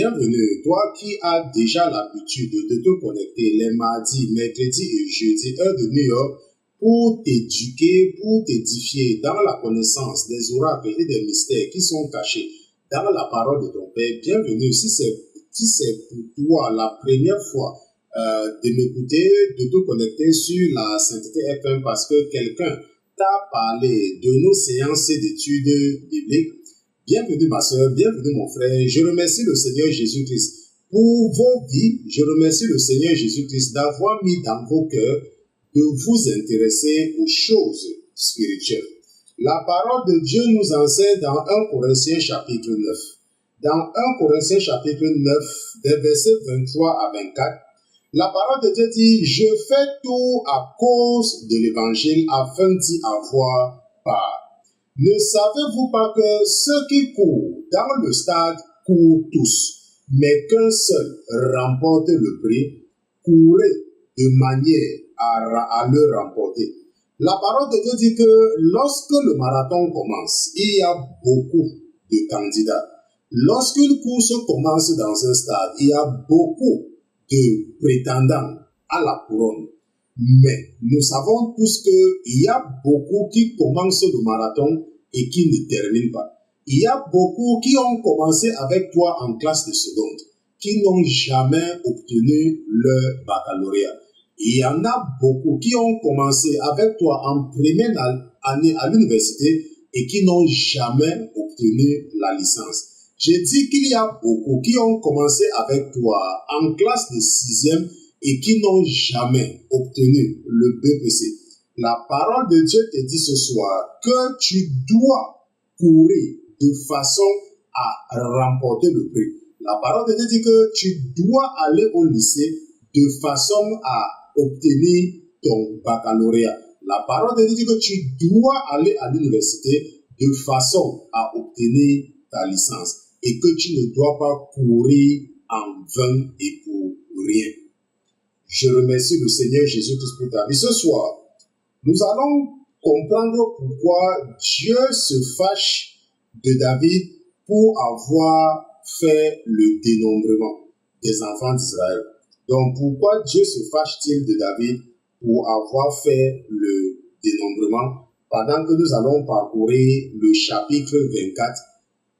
bienvenue, toi qui as déjà l'habitude de te connecter les mardis, mercredis et jeudis, heure de New York, pour t'éduquer, pour t'édifier dans la connaissance des oracles et des mystères qui sont cachés dans la parole de ton Père. Bienvenue, si c'est pour toi la première fois de m'écouter, de te connecter sur la Sainteté FM parce que quelqu'un t'a parlé de nos séances d'études bibliques. Bienvenue ma soeur, bienvenue mon frère. Je remercie le Seigneur Jésus-Christ pour vos vies. Je remercie le Seigneur Jésus-Christ d'avoir mis dans vos cœurs de vous intéresser aux choses spirituelles. La parole de Dieu nous enseigne dans 1 Corinthiens chapitre 9. Dans 1 Corinthiens chapitre 9, des versets 23 à 24, la parole de Dieu dit « Je fais tout à cause de l'évangile afin d'y avoir part. Ne savez-vous pas que ceux qui courent dans le stade courent tous, mais qu'un seul remporte le prix? Courez de manière à le remporter. » La parole de Dieu dit que lorsque le marathon commence, il y a beaucoup de candidats. Lorsqu'une course commence dans un stade, il y a beaucoup de prétendants à la couronne. Mais nous savons tous qu'il y a beaucoup qui commencent le marathon et qui ne terminent pas. Il y a beaucoup qui ont commencé avec toi en classe de seconde, qui n'ont jamais obtenu leur baccalauréat. Il y en a beaucoup qui ont commencé avec toi en première année à l'université et qui n'ont jamais obtenu la licence. J'ai dit qu'il y a beaucoup qui ont commencé avec toi en classe de 6e et qui n'ont jamais obtenu le BPC. La parole de Dieu te dit ce soir que tu dois courir de façon à remporter le prix. La parole de Dieu dit que tu dois aller au lycée de façon à obtenir ton baccalauréat. La parole de Dieu dit que tu dois aller à l'université de façon à obtenir ta licence et que tu ne dois pas courir en vain et pour rien. Je remercie le Seigneur Jésus-Christ pour ta vie. Ce soir, nous allons comprendre pourquoi Dieu se fâche de David pour avoir fait le dénombrement des enfants d'Israël. Donc, pourquoi Dieu se fâche-t-il de David pour avoir fait le dénombrement pendant que nous allons parcourir le chapitre 24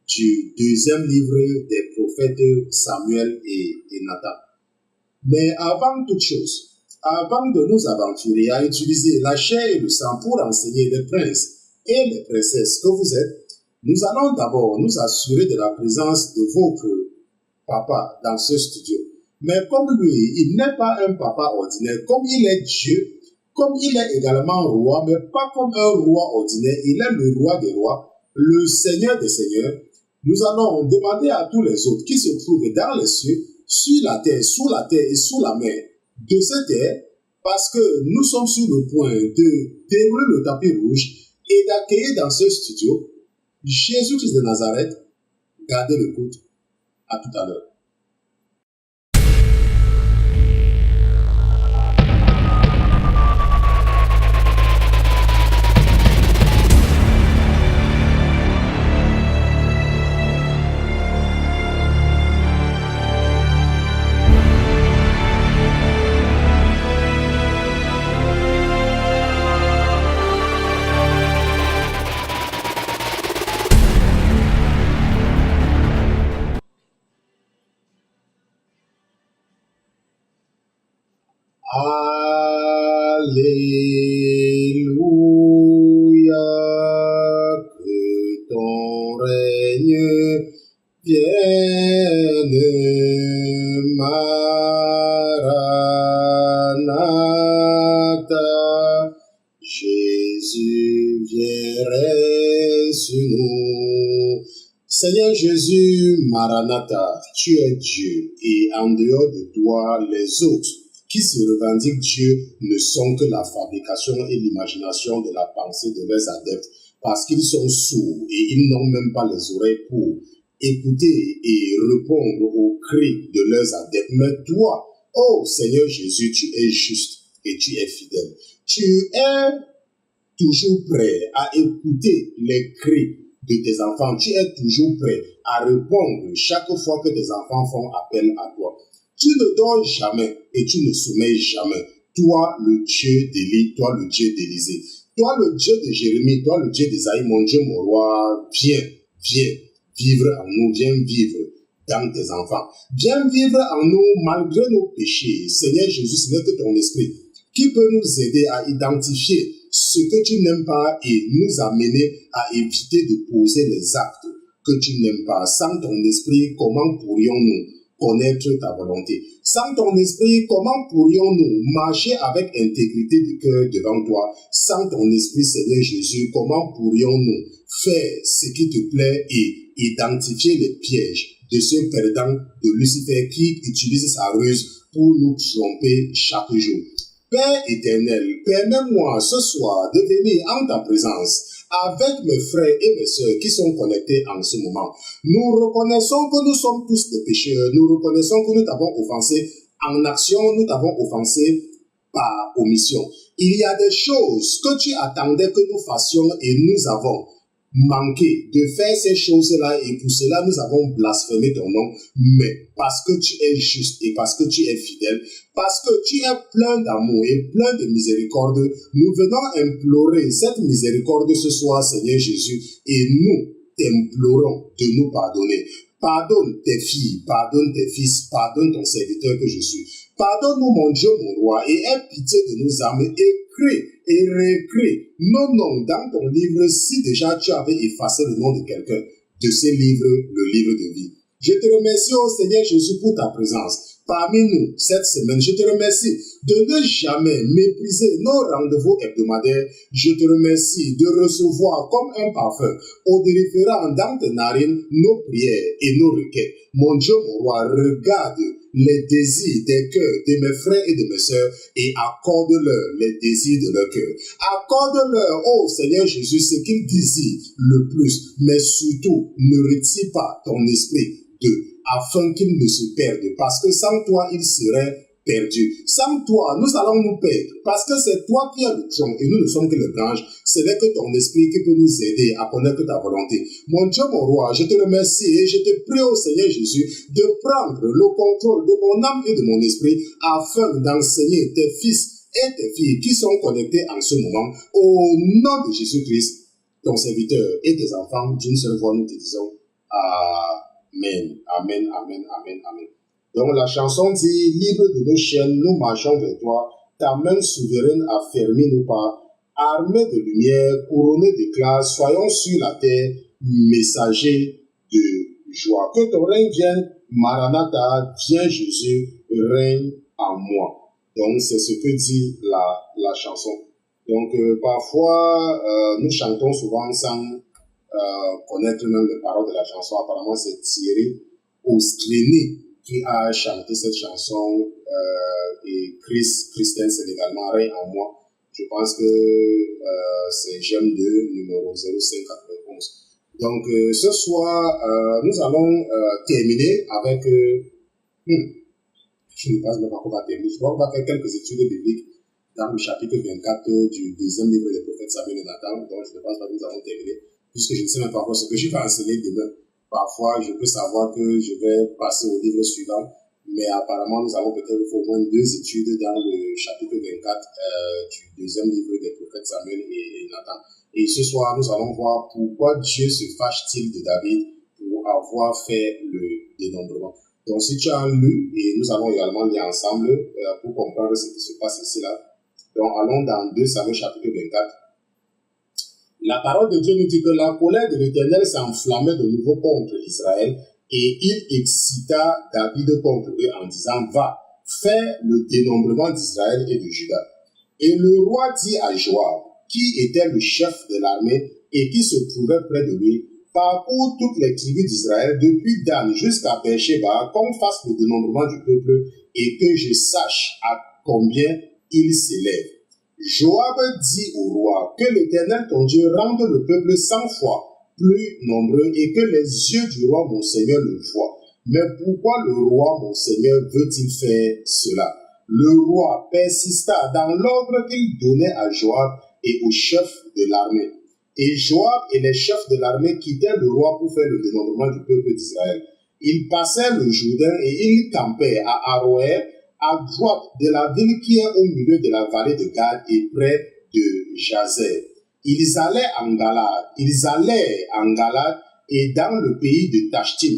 du deuxième livre des prophètes Samuel et Nathan. Mais avant toute chose, avant de nous aventurer à utiliser la chair et le sang pour enseigner les princes et les princesses que vous êtes, nous allons d'abord nous assurer de la présence de votre papa dans ce studio. Mais comme lui, il n'est pas un papa ordinaire, comme il est Dieu, comme il est également roi, mais pas comme un roi ordinaire, il est le roi des rois, le Seigneur des seigneurs. Nous allons demander à tous les autres qui se trouvent dans les cieux, sur la terre, sous la terre et sous la mer, de cette terre, parce que nous sommes sur le point de dérouler le tapis rouge et d'accueillir dans ce studio Jésus-Christ de Nazareth. Gardez l'écoute. À tout à l'heure. Alléluia, que ton règne vienne, Maranatha, Jésus viendrait sur nous. Seigneur Jésus, Maranatha, tu es Dieu, et en dehors de toi, les autres qui se revendiquent Dieu ne sont que la fabrication et l'imagination de la pensée de leurs adeptes, parce qu'ils sont sourds et ils n'ont même pas les oreilles pour écouter et répondre aux cris de leurs adeptes. Mais toi, ô Seigneur Jésus, tu es juste et tu es fidèle. Tu es toujours prêt à écouter les cris de tes enfants. Tu es toujours prêt à répondre chaque fois que tes enfants font appel à toi. Tu ne dors jamais et tu ne sommeilles jamais. Toi, le Dieu d'Élie, toi, le Dieu d'Élisée. Toi, le Dieu de Jérémie, toi, le Dieu d'Isaïe, mon Dieu, mon roi, viens vivre en nous, viens vivre dans tes enfants. Viens vivre en nous malgré nos péchés. Seigneur Jésus, ce n'est que ton esprit qui peut nous aider à identifier ce que tu n'aimes pas et nous amener à éviter de poser les actes que tu n'aimes pas. Sans ton esprit, comment pourrions-nous connaître ta volonté? Sans ton esprit, comment pourrions-nous marcher avec intégrité du cœur devant toi? Sans ton esprit, Seigneur Jésus, comment pourrions-nous faire ce qui te plaît et identifier les pièges de ce perdant de Lucifer qui utilise sa ruse pour nous tromper chaque jour? Père éternel, permets-moi ce soir de venir en ta présence avec mes frères et mes sœurs qui sont connectés en ce moment. Nous reconnaissons que nous sommes tous des pécheurs. Nous reconnaissons que nous t'avons offensé en action, nous t'avons offensé par omission. Il y a des choses que tu attendais que nous fassions et nous avons manqué de faire ces choses-là et pour cela nous avons blasphémé ton nom. Mais parce que tu es juste et parce que tu es fidèle, parce que tu es plein d'amour et plein de miséricorde, nous venons implorer cette miséricorde ce soir, Seigneur Jésus, et nous t'implorons de nous pardonner. Pardonne tes filles, pardonne tes fils, pardonne ton serviteur que je suis. Pardonne-nous, mon Dieu, mon roi, et aie pitié de nos âmes. Écris et réécris nos noms dans ton livre si déjà tu avais effacé le nom de quelqu'un de ces livres, le livre de vie. Je te remercie, ô Seigneur Jésus, pour ta présence parmi nous cette semaine. Je te remercie de ne jamais mépriser nos rendez-vous hebdomadaires. Je te remercie de recevoir comme un parfum odoriférant dans tes narines nos prières et nos requêtes. Mon Dieu, mon roi, regarde les désirs des cœurs de mes frères et de mes sœurs et accorde-leur les désirs de leur cœur. Accorde-leur, ô Seigneur Jésus, ce qu'ils désirent le plus, mais surtout ne retire pas ton esprit d'eux, afin qu'ils ne se perdent, parce que sans toi, ils seraient perdus. Sans toi, nous allons nous perdre, parce que c'est toi qui as le tronc et nous ne sommes que les branches. Ce n'est que ton esprit qui peut nous aider à connaître ta volonté. Mon Dieu, mon roi, je te remercie et je te prie au Seigneur Jésus de prendre le contrôle de mon âme et de mon esprit afin d'enseigner tes fils et tes filles qui sont connectés en ce moment. Au nom de Jésus-Christ, ton serviteur et tes enfants, d'une seule voix, nous te disons Amen, amen, amen, amen, amen. Donc la chanson dit, libre de nos chaînes, nous marchons vers toi, ta main souveraine a fermé nos pas, armés de lumière, couronnés d'éclat, soyons sur la terre, messagers de joie. Que ton règne vienne, Maranatha, viens Jésus, règne en moi. Donc c'est ce que dit la chanson. Donc parfois, nous chantons souvent sans connaître même les paroles de la chanson. Apparemment, c'est Thierry Ostréné qui a chanté cette chanson et Christensen également, règne en moi. Je pense que c'est GM2 numéro 0591. Donc ce soir, nous allons terminer avec... je ne pense même pas qu'on va terminer. Je crois qu'on va faire quelques études bibliques dans le chapitre 24 du deuxième livre des prophètes Samuel et Nathan. Donc je ne pense pas que nous allons terminer, puisque je ne sais même pas encore ce que je vais enseigner demain. Parfois, je peux savoir que je vais passer au livre suivant, mais apparemment, nous avons peut-être au moins 2 études dans le chapitre 24 du deuxième livre des prophètes Samuel et Nathan. Et ce soir, nous allons voir pourquoi Dieu se fâche-t-il de David pour avoir fait le dénombrement. Donc, si tu as lu, et nous allons également lire ensemble pour comprendre ce qui se passe ici là. Donc, allons dans 2 Samuel chapitre 24. La parole de Dieu nous dit que la colère de l'Éternel s'enflammait de nouveau contre Israël et il excita David contre eux en disant, va, fais le dénombrement d'Israël et de Juda. Et le roi dit à Joab, qui était le chef de l'armée et qui se trouvait près de lui, parcours toutes les tribus d'Israël depuis Dan jusqu'à Beersheba, qu'on fasse le dénombrement du peuple et que je sache à combien il s'élève. Joab dit au roi que l'Éternel ton Dieu rende le peuple 100 fois plus nombreux et que les yeux du roi mon Seigneur le voient. Mais pourquoi le roi mon Seigneur veut-il faire cela? Le roi persista dans l'ordre qu'il donnait à Joab et au chef de l'armée. Et Joab et les chefs de l'armée quittèrent le roi pour faire le dénombrement du peuple d'Israël. Ils passèrent le Jourdain et ils campaient à Aroër, à droite de la ville qui est au milieu de la vallée de Gad et près de Jazer. Ils allaient en Galade et dans le pays de Tachtim,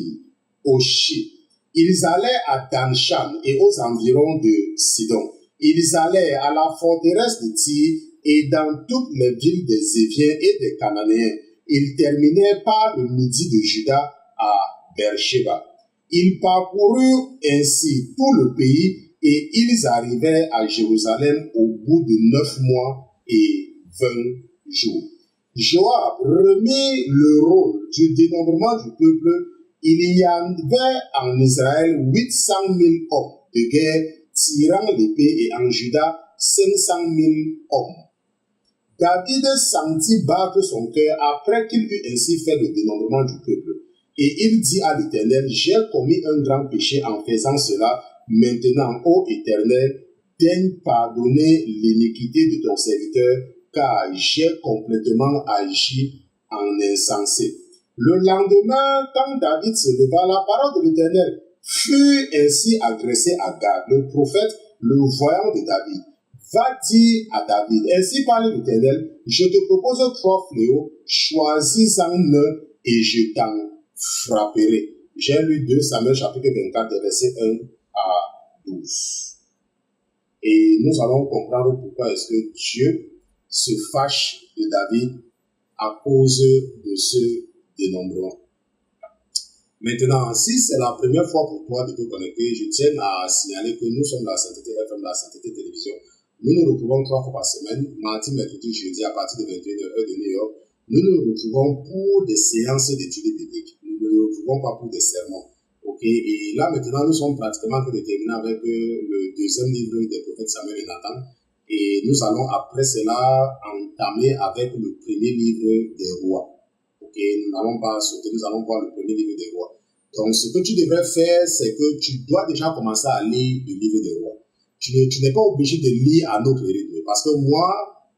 au Chi. Ils allaient à Danshan et aux environs de Sidon. Ils allaient à la forteresse de Tyr et dans toutes les villes des Éviens et des Cananéens. Ils terminaient par le midi de Juda à Beersheba. Ils parcoururent ainsi tout le pays et ils arrivèrent à Jérusalem au bout de 9 mois et 20 jours. Joab remit le rôle du dénombrement du peuple. Il y avait en Israël 800 000 hommes de guerre tirant l'épée et en Juda 500 000 hommes. David sentit battre son cœur après qu'il eut ainsi fait le dénombrement du peuple. Et il dit à l'Éternel, j'ai commis un grand péché en faisant cela. Maintenant, ô Éternel, daigne pardonner l'iniquité de ton serviteur, car j'ai complètement agi en insensé. Le lendemain, quand David se leva, la parole de l'Éternel fut ainsi adressée à Gad, le prophète, le voyant de David. Va dire à David, ainsi parle l'Éternel, je te propose 3 fléaux, choisis-en un et je t'en frapperai. J'ai lu 2 Samuel chapitre 24, versets 1 à 12. Et nous allons comprendre pourquoi est-ce que Dieu se fâche de David à cause de ce dénombrement. Maintenant, si c'est la première fois pour toi de te connecter, je tiens à signaler que nous sommes la Sainteté FM, la Sainteté Télévision. Nous nous retrouvons 3 fois par semaine, mardi, mercredi, jeudi, à partir de 21h de New York. Nous nous retrouvons pour des séances d'études bibliques. Nous ne nous retrouvons pas pour des sermons. Ok, et là maintenant, nous sommes pratiquement terminés avec le deuxième livre des prophètes Samuel et Nathan. Et nous allons après cela entamer avec le premier livre des rois. Ok, nous n'allons pas sauter, nous allons voir le premier livre des rois. Donc, ce que tu devrais faire, c'est que tu dois déjà commencer à lire le livre des rois. Tu n'es pas obligé de lire à notre rythme. Parce que moi,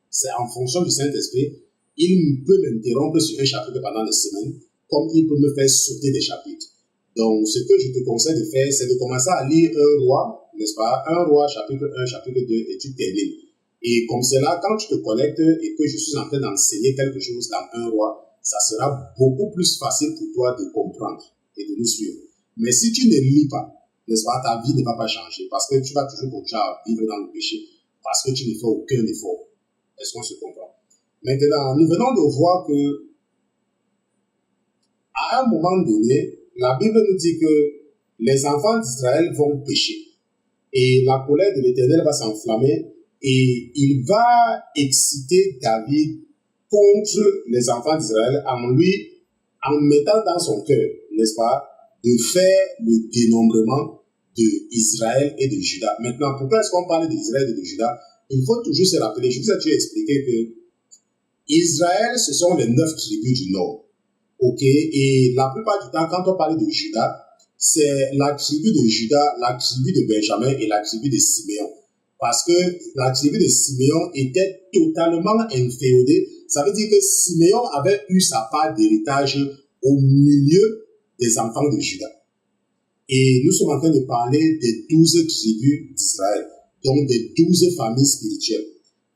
c'est en fonction du Saint-Esprit, il peut m'interrompre sur un chapitre pendant des semaines, comme il peut me faire sauter des chapitres. Donc, ce que je te conseille de faire, c'est de commencer à lire un roi, n'est-ce pas? Un roi, chapitre 1, chapitre 2, et tu termines. Et comme c'est là, quand tu te connectes et que je suis en train d'enseigner quelque chose dans un roi, ça sera beaucoup plus facile pour toi de comprendre et de nous suivre. Mais si tu ne lis pas, n'est-ce pas, ta vie ne va pas changer parce que tu vas toujours continuer à vivre dans le péché parce que tu ne fais aucun effort. Est-ce qu'on se comprend? Maintenant, nous venons de voir que à un moment donné, la Bible nous dit que les enfants d'Israël vont pécher et la colère de l'Éternel va s'enflammer et il va exciter David contre les enfants d'Israël en mettant dans son cœur, n'est-ce pas, de faire le dénombrement d'Israël et de Juda. Maintenant, pourquoi est-ce qu'on parle d'Israël et de Juda? Il faut toujours se rappeler, je vous ai déjà expliqué que Israël, ce sont les 9 tribus du Nord. Ok, et la plupart du temps, quand on parle de Juda, c'est la tribu de Juda, la tribu de Benjamin et la tribu de Siméon. Parce que la tribu de Siméon était totalement inféodée. Ça veut dire que Siméon avait eu sa part d'héritage au milieu des enfants de Juda. Et nous sommes en train de parler des 12 tribus d'Israël, donc des 12 familles spirituelles.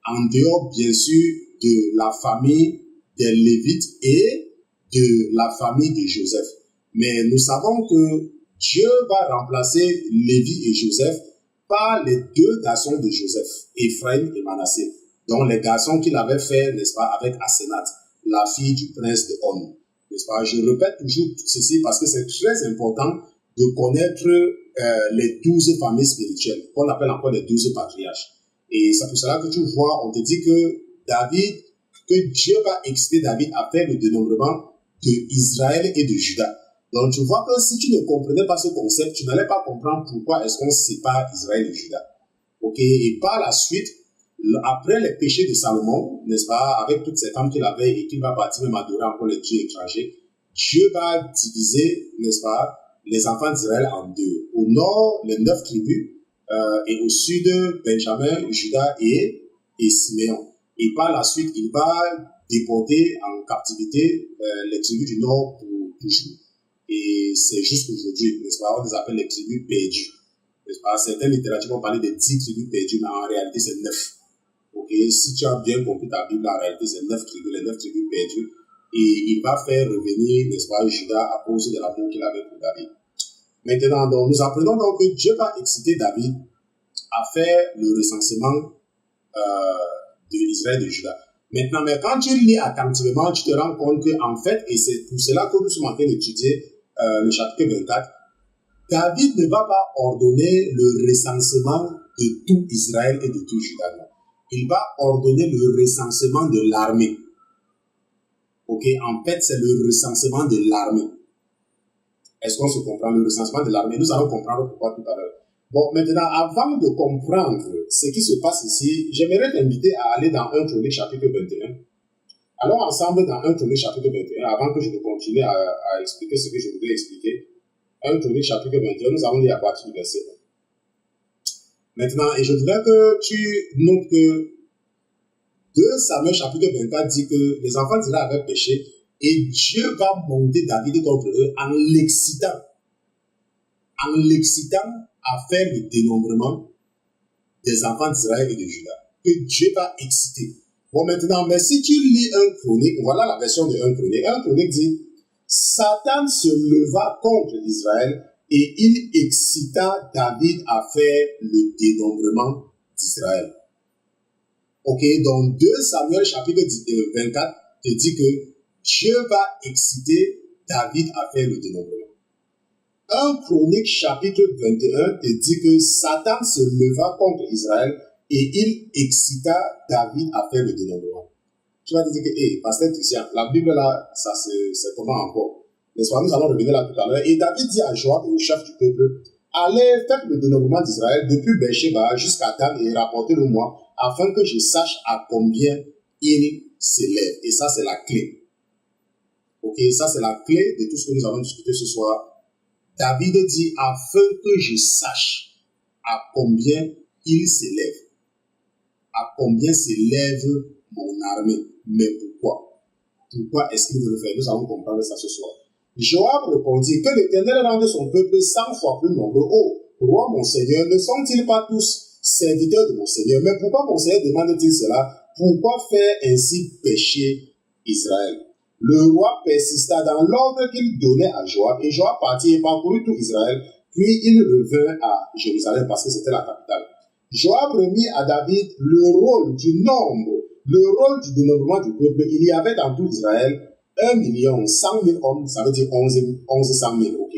En dehors, bien sûr, de la famille des Lévites et de la famille de Joseph. Mais nous savons que Dieu va remplacer Lévi et Joseph par les 2 garçons de Joseph, Ephraim et Manassé, dont les garçons qu'il avait fait, n'est-ce pas, avec Asénath, la fille du prince de On. N'est-ce pas? Je répète toujours ceci parce que c'est très important de connaître les 12 familles spirituelles, qu'on appelle encore les 12 patriarches. Et c'est pour cela que tu vois, on te dit que Dieu va exciter David à faire le dénombrement d'Israël et de Juda. Donc tu vois que si tu ne comprenais pas ce concept, tu n'allais pas comprendre pourquoi est-ce qu'on sépare Israël et Juda. Ok, et par la suite, après les péchés de Salomon, n'est-ce pas, avec toutes ces femmes qu'il avait et qu'il va partir même adorer encore les dieux étrangers, Dieu va diviser, n'est-ce pas, les enfants d'Israël en 2. Au nord, les 9 tribus, et au sud, Benjamin, Juda et Siméon. Et par la suite, il va déporté en captivité les tribus du Nord pour toujours. Et c'est juste aujourd'hui, n'est-ce pas, on les appelle les tribus perdues. N'est-ce pas? Certaines littératures vont parler de 10 tribus perdues, mais en réalité, c'est 9. Ok? Si tu as bien compris ta Bible, en réalité, c'est 9 tribus, les 9 tribus perdues. Et il va faire revenir, n'est-ce pas, Judas à cause de l'amour qu'il avait pour David. Maintenant, donc, nous apprenons donc que Dieu va exciter David à faire le recensement de Israël et de Juda. Maintenant, mais quand tu lis attentivement, tu te rends compte qu'en fait, et c'est pour cela que nous sommes en train d'étudier le chapitre 24, David ne va pas ordonner le recensement de tout Israël et de tout Juda. Non. Il va ordonner le recensement de l'armée. Ok, en fait, c'est le recensement de l'armée. Est-ce qu'on se comprend? Le recensement de l'armée, nous allons comprendre pourquoi tout à l'heure. Bon, maintenant, avant de comprendre ce qui se passe ici, j'aimerais t'inviter à aller dans 1 Chronique chapitre 21. Allons ensemble dans 1 Chronique chapitre 21, avant que je ne continue à expliquer ce que je voulais expliquer. 1 Chronique chapitre 21, nous allons lire à partir du verset 1. Maintenant, et je voudrais que tu notes que 2 Samuel chapitre 24 dit que les enfants d'Israël avaient péché et Dieu va monter David contre eux en l'excitant à faire le dénombrement des enfants d'Israël et de Juda. Que Dieu va exciter. Bon, maintenant, mais si tu lis 1 Chronique, voilà la version de 1 Chronique. 1 Chronique dit, Satan se leva contre Israël et il excita David à faire le dénombrement d'Israël. Ok, donc 2 Samuel chapitre 24 te dit que Dieu va exciter David à faire le dénombrement. 1 Chronique chapitre 21 te dit que Satan se leva contre Israël et il excita David à faire le dénombrement. Tu vas te dire que, pasteur Christian, la Bible là, ça c'est comment encore? N'est-ce pas? Nous allons revenir là tout à l'heure. Et David dit à Joab et au chef du peuple, allez faire le dénombrement d'Israël depuis Beersheba jusqu'à Dan et rapportez-le moi afin que je sache à combien il s'élève. Et ça, c'est la clé. Ok, ça, c'est la clé de tout ce que nous allons discuter ce soir. David dit, afin que je sache à combien il s'élève. À combien s'élève mon armée. Mais pourquoi? Pourquoi est-ce qu'il veut le faire? Nous allons comprendre ça ce soir. Joab répondit, que l'Éternel rende son peuple 100 fois plus nombreux. Oh, roi mon Seigneur, ne sont-ils pas tous serviteurs de mon Seigneur? Mais pourquoi mon Seigneur demande-t-il cela? Pourquoi faire ainsi pécher Israël? Le roi persista dans l'ordre qu'il donnait à Joab, et Joab partit et parcourut tout Israël, puis il revint à Jérusalem parce que c'était la capitale. Joab remit à David le rôle du nombre, le rôle du dénombrement du peuple. Il y avait dans tout Israël 1 100 000 hommes, ça veut dire 1100 000, ok?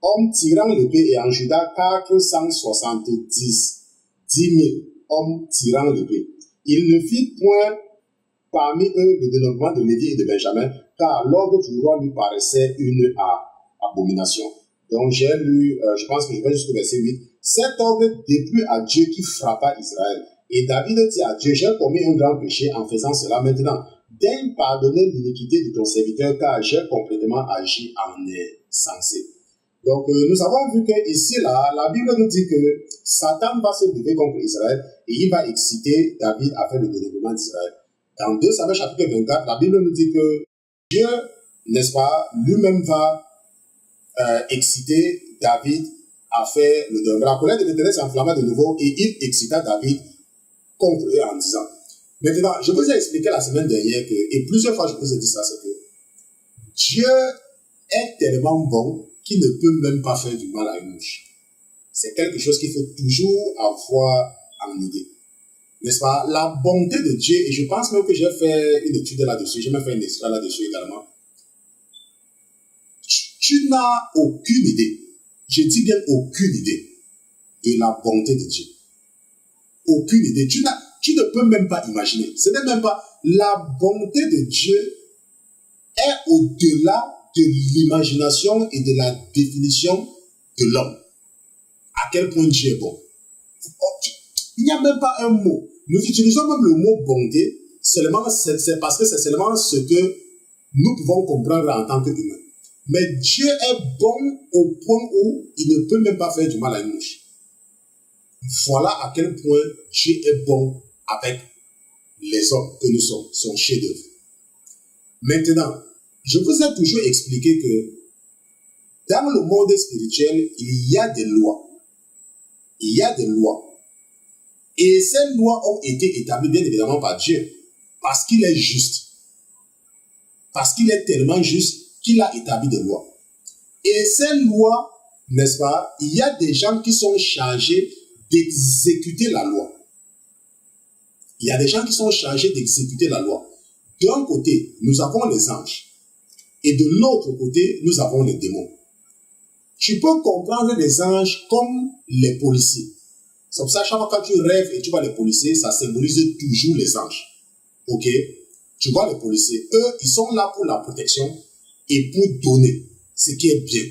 Hommes tirant l'épée, et en Juda 470 000 hommes tirant l'épée. Il ne fit point parmi eux le dénombrement de Lévi et de Benjamin, car l'ordre du roi lui paraissait une abomination. Donc j'ai lu, je pense que je vais jusqu'au verset 8. Cet ordre déplut à Dieu qui frappa Israël. Et David dit à Dieu, j'ai commis un grand péché en faisant cela. Maintenant, daigne pardonner l'iniquité de ton serviteur, car j'ai complètement agi en insensé. Donc nous avons vu que ici là, la Bible nous dit que Satan va se lever contre Israël et il va exciter David à faire le dénombrement d'Israël. Dans 2 Samuel chapitre 24, la Bible nous dit que Dieu, n'est-ce pas, lui-même va exciter David à faire le dénombrement. La colère de l'Éternel s'enflamma de nouveau et il excita David contre eux en disant. Maintenant, je vous ai expliqué la semaine dernière que, et plusieurs fois je vous ai dit ça, c'est que Dieu est tellement bon qu'il ne peut même pas faire du mal à une mouche. C'est quelque chose qu'il faut toujours avoir en idée. N'est-ce pas? La bonté de Dieu, et je pense même que j'ai fait une étude là-dessus, j'ai même fait une histoire là-dessus également. Tu n'as aucune idée, je dis bien aucune idée, de la bonté de Dieu. Aucune idée. Tu ne peux même pas imaginer. Ce n'est même pas la bonté de Dieu est au-delà de l'imagination et de la définition de l'homme. À quel point Dieu est bon. Il n'y a même pas un mot. Nous utilisons même le mot bonté, seulement, c'est parce que c'est seulement ce que nous pouvons comprendre en tant qu'humains. Mais Dieu est bon au point où il ne peut même pas faire du mal à une mouche. Voilà à quel point Dieu est bon avec les hommes que nous sommes, son chef-d'œuvre. Maintenant, je vous ai toujours expliqué que dans le monde spirituel, il y a des lois. Il y a des lois. Et ces lois ont été établies bien évidemment par Dieu. Parce qu'il est juste. Parce qu'il est tellement juste qu'il a établi des lois. Et ces lois, n'est-ce pas, il y a des gens qui sont chargés d'exécuter la loi. Il y a des gens qui sont chargés d'exécuter la loi. D'un côté, nous avons les anges. Et de l'autre côté, nous avons les démons. Tu peux comprendre les anges comme les policiers. C'est pour ça, chaque fois quand tu rêves et tu vois les policiers, ça symbolise toujours les anges. Ok? Tu vois les policiers, eux, ils sont là pour la protection et pour donner ce qui est bien.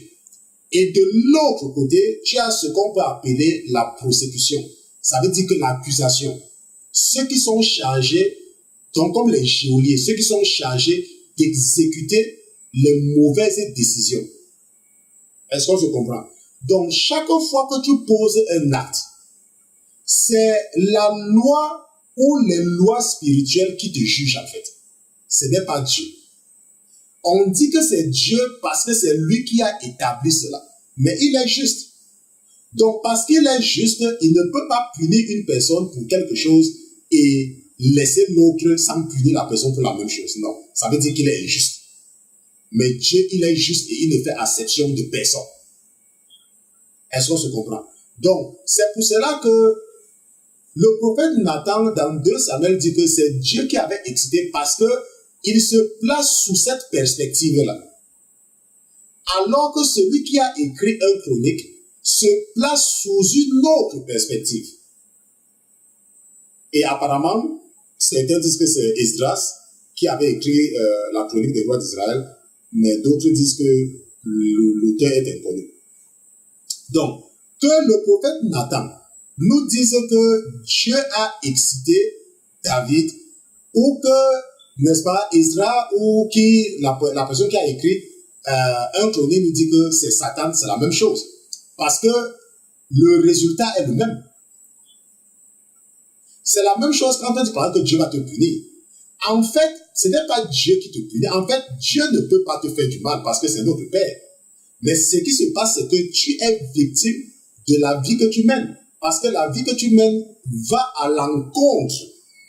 Et de l'autre côté, tu as ce qu'on peut appeler la prosécution. Ça veut dire que l'accusation. Ceux qui sont chargés, donc comme les geôliers, ceux qui sont chargés d'exécuter les mauvaises décisions. Est-ce qu'on se comprend? Donc, chaque fois que tu poses un acte, c'est la loi ou les lois spirituelles qui te jugent en fait. Ce n'est pas Dieu. On dit que c'est Dieu parce que c'est lui qui a établi cela. Mais il est juste. Donc, parce qu'il est juste, il ne peut pas punir une personne pour quelque chose et laisser l'autre sans punir la personne pour la même chose. Non, ça veut dire qu'il est injuste. Mais Dieu, il est juste et il ne fait exception de personne. Est-ce qu'on se comprend? Donc, c'est pour cela que le prophète Nathan, dans 2 Samuel, dit que c'est Dieu qui avait excité parce que il se place sous cette perspective-là. Alors que celui qui a écrit un chronique se place sous une autre perspective. Et apparemment, certains disent que c'est Esdras qui avait écrit la chronique des rois d'Israël, mais d'autres disent que l'auteur est inconnu. Donc, que le prophète Nathan nous dise que Dieu a excité David, ou que, n'est-ce pas, Esdras, ou la personne qui a écrit un chronique nous dit que c'est Satan, c'est la même chose. Parce que le résultat est le même. C'est la même chose quand tu parles que Dieu va te punir. En fait, ce n'est pas Dieu qui te punit. En fait, Dieu ne peut pas te faire du mal parce que c'est notre Père. Mais ce qui se passe, c'est que tu es victime de la vie que tu mènes. Parce que la vie que tu mènes va à l'encontre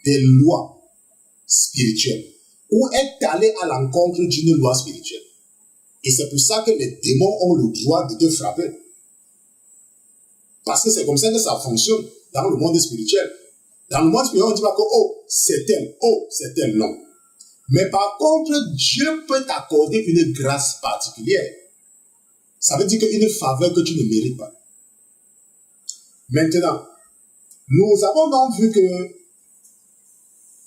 des lois spirituelles. Ou est allée à l'encontre d'une loi spirituelle. Et c'est pour ça que les démons ont le droit de te frapper. Parce que c'est comme ça que ça fonctionne dans le monde spirituel. Dans le monde spirituel, on ne dit pas que oh, c'est tel, non. Mais par contre, Dieu peut t'accorder une grâce particulière. Ça veut dire qu'une faveur que tu ne mérites pas. Maintenant, nous avons donc vu que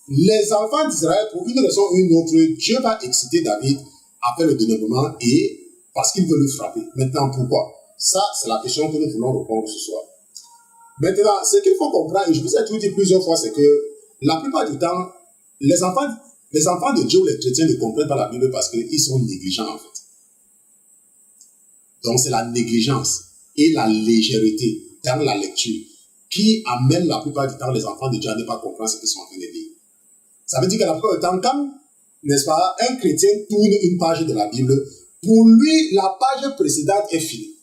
les enfants d'Israël, pour une raison ou une autre, Dieu va exciter David après le dénommement et parce qu'il veut le frapper. Maintenant, pourquoi? Ça, c'est la question que nous voulons répondre ce soir. Maintenant, ce qu'il faut comprendre, et je vous ai toujours dit plusieurs fois, c'est que la plupart du temps, les enfants de Dieu ou les chrétiens ne comprennent pas la Bible parce qu'ils sont négligents en fait. Donc c'est la négligence et la légèreté dans la lecture qui amène la plupart du temps les enfants de Dieu à ne pas comprendre ce qu'ils sont en train de lire. Ça veut dire que la plupart du temps, quand, n'est-ce pas, un chrétien tourne une page de la Bible, pour lui, la page précédente est finie.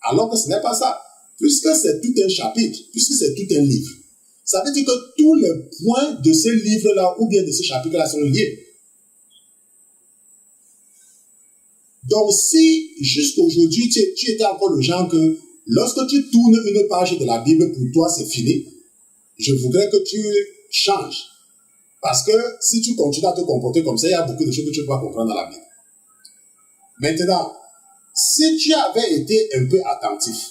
Alors que ce n'est pas ça. Puisque c'est tout un chapitre, puisque c'est tout un livre. Ça veut dire que tous les points de ce livre-là ou bien de ce chapitre-là sont liés. Donc si jusqu'aujourd'hui tu étais encore le genre que lorsque tu tournes une page de la Bible, pour toi c'est fini, je voudrais que tu changes. Parce que si tu continues à te comporter comme ça, il y a beaucoup de choses que tu ne peux pas comprendre dans la Bible. Maintenant, si tu avais été un peu attentif,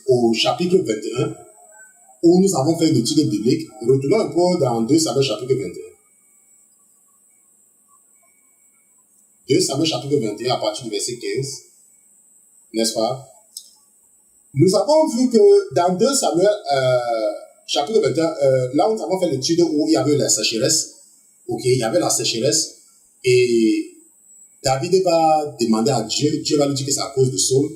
au chapitre 21, où nous avons fait une étude biblique, retournons un peu dans 2 Samuel chapitre 21. 2 Samuel chapitre 21 à partir du verset 15, n'est-ce pas? Nous avons vu que dans 2 Samuel chapitre 21, là où nous avons fait l'étude où il y avait la sécheresse, il y avait la sécheresse, et David va demander à Dieu, Dieu va lui dire que c'est à cause de Saul.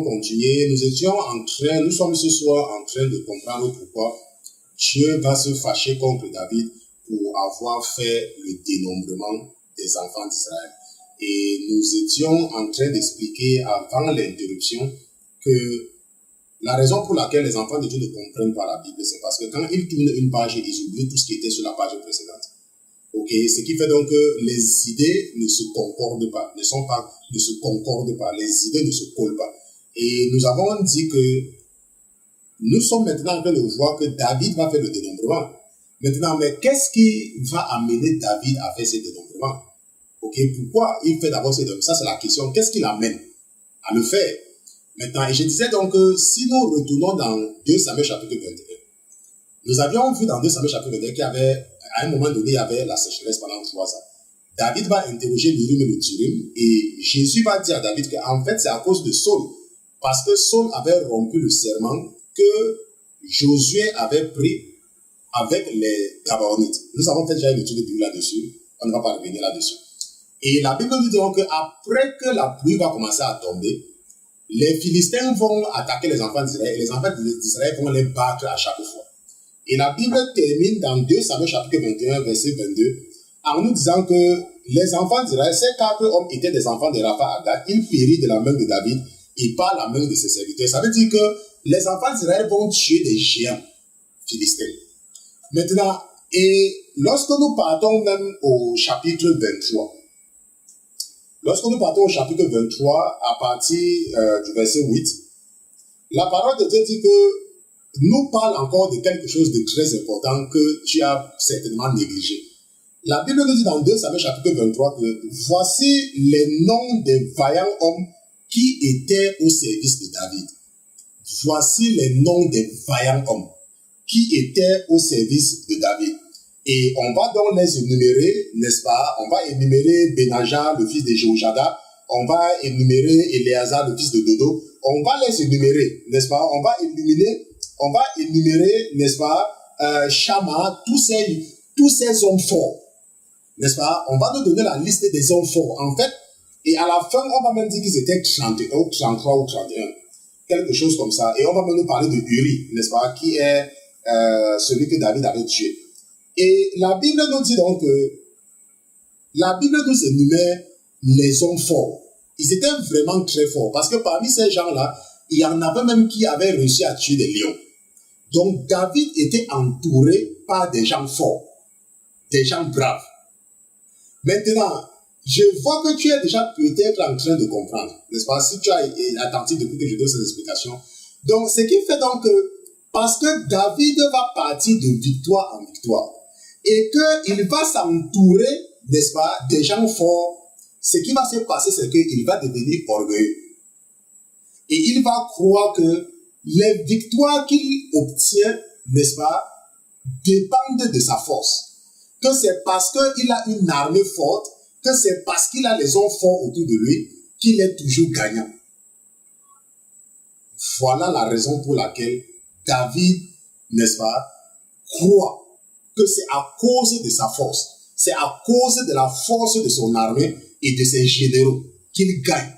continuer. Nous sommes ce soir en train de comprendre pourquoi Dieu va se fâcher contre David pour avoir fait le dénombrement des enfants d'Israël. Et nous étions en train d'expliquer avant l'interruption que la raison pour laquelle les enfants de Dieu ne comprennent pas la Bible, c'est parce que quand ils tournent une page, ils oublient tout ce qui était sur la page précédente. Ok, ce qui fait donc que les idées ne se concordent pas, ne se concordent pas, les idées ne se collent pas. Et nous avons dit que nous sommes maintenant en train de voir que David va faire le dénombrement. Maintenant, mais qu'est-ce qui va amener David à faire ce dénombrement? Ok, pourquoi il fait d'abord ce dénombrement? Ça, c'est la question. Qu'est-ce qui l'amène à le faire? Maintenant, et je disais donc que si nous retournons dans 2 Samuel chapitre 21, nous avions vu dans 2 Samuel chapitre 21 qu'il y avait, à un moment donné, il y avait la sécheresse pendant 3 ans. David va interroger l'Urim et le Thurim, et Jésus va dire à David qu'en fait, c'est à cause de Saul. Parce que Saul avait rompu le serment que Josué avait pris avec les Gabaonites. Nous avons fait déjà une étude de Bible là-dessus. On ne va pas revenir là-dessus. Et la Bible nous dit donc qu'après que la pluie va commencer à tomber, les Philistins vont attaquer les enfants d'Israël et les enfants d'Israël vont les battre à chaque fois. Et la Bible termine dans 2 Samuel chapitre 21, verset 22, en nous disant que les enfants d'Israël, ces 4 hommes étaient des enfants de Rapha Agat, ils périrent de la main de David et par la main de ses serviteurs. Ça veut dire que les enfants d'Israël vont tuer des géants philistins. Maintenant, et lorsque nous partons même au chapitre 23, à partir du verset 8, la parole de Dieu dit que nous parle encore de quelque chose de très important que tu as certainement négligé. La Bible nous dit dans 2 Samuel chapitre 23 que voici les noms des vaillants hommes qui étaient au service de David. Voici les noms des vaillants hommes qui étaient au service de David. Et on va donc les énumérer, n'est-ce pas? On va énumérer Benaja, le fils de Jéhojada. On va énumérer Éléazar, le fils de Dodo. On va les énumérer, n'est-ce pas? On va énumérer, n'est-ce pas, Shama, tous ces hommes forts, n'est-ce pas? On va nous donner la liste des hommes forts, en fait, et à la fin, on va même dire qu'ils étaient 31, ou 33 ou 31, quelque chose comme ça, et on va même nous parler de Uri, n'est-ce pas, qui est celui que David avait tué. Et la Bible nous dit donc que, la Bible nous énumère les hommes forts. Ils étaient vraiment très forts, parce que parmi ces gens-là, il y en avait même qui avaient réussi à tuer des lions. Donc David était entouré par des gens forts, des gens braves. Maintenant, je vois que tu es déjà peut-être en train de comprendre, n'est-ce pas, si tu as été attentif depuis que je donne cette explication. Donc, ce qui fait donc que, parce que David va partir de victoire en victoire, et qu'il va s'entourer, n'est-ce pas, des gens forts, ce qui va se passer, c'est qu'il va devenir orgueilleux. Et il va croire que les victoires qu'il obtient, n'est-ce pas, dépendent de sa force. Que c'est parce qu'il a une armée forte, que c'est parce qu'il a les hommes forts autour de lui, qu'il est toujours gagnant. Voilà la raison pour laquelle David, n'est-ce pas, croit que c'est à cause de sa force, c'est à cause de la force de son armée et de ses généraux qu'il gagne.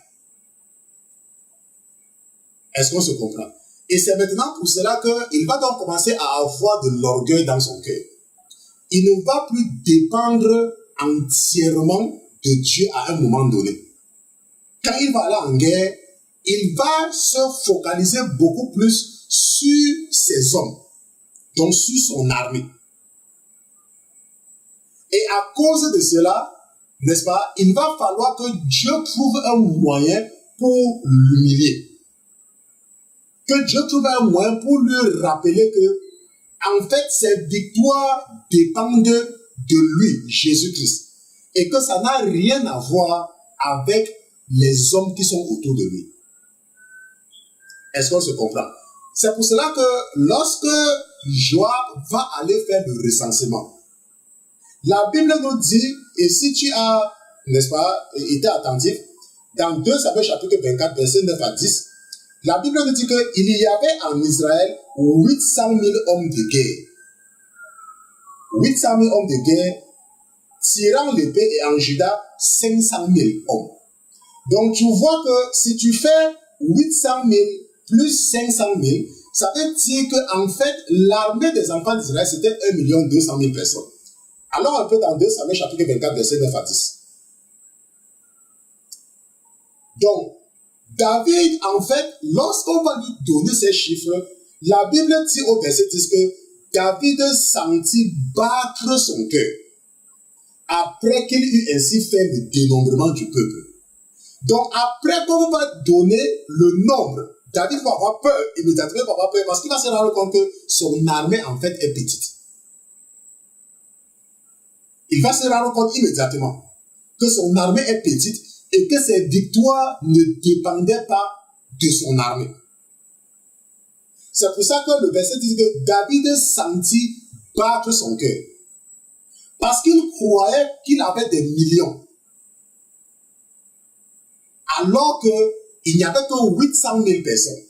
Est-ce qu'on se comprend? Et c'est maintenant pour cela qu'il va donc commencer à avoir de l'orgueil dans son cœur. Il ne va plus dépendre entièrement de Dieu à un moment donné. Quand il va aller en guerre, il va se focaliser beaucoup plus sur ses hommes, donc sur son armée. Et à cause de cela, n'est-ce pas, il va falloir que Dieu trouve un moyen pour l'humilier. Que Dieu trouve un moyen pour lui rappeler que, en fait, ses victoires dépendent de lui, Jésus-Christ. Et que ça n'a rien à voir avec les hommes qui sont autour de lui. Est-ce qu'on se comprend? C'est pour cela que lorsque Joab va aller faire le recensement, la Bible nous dit, et si tu as, n'est-ce pas, été attentif, dans 2 Samuel chapitre 24, verset 9 à 10, la Bible nous dit qu'il y avait en Israël 800 000 hommes de guerre. 800 000 hommes de guerre tirant l'épée et en Juda 500 000 hommes. Donc tu vois que si tu fais 800 000 plus 500 000, ça veut dire qu'en fait, l'armée des enfants d'Israël, c'était 1 200 000 personnes. Alors, un peu dans 2 Samuel, chapitre 24, verset 9 à 10. Donc, David, en fait, lorsqu'on va lui donner ces chiffres, la Bible dit au verset 10 que David sentit battre son cœur après qu'il eut ainsi fait le dénombrement du peuple. Donc, après qu'on va donner le nombre, David va avoir peur, immédiatement va avoir peur, parce qu'il va se rendre compte que son armée, en fait, est petite. Il va se rendre compte immédiatement que son armée est petite et que ses victoires ne dépendaient pas de son armée. C'est pour ça que le verset dit que David sentit battre son cœur. Parce qu'il croyait qu'il avait des millions. Alors qu'il n'y avait que 800 000 personnes.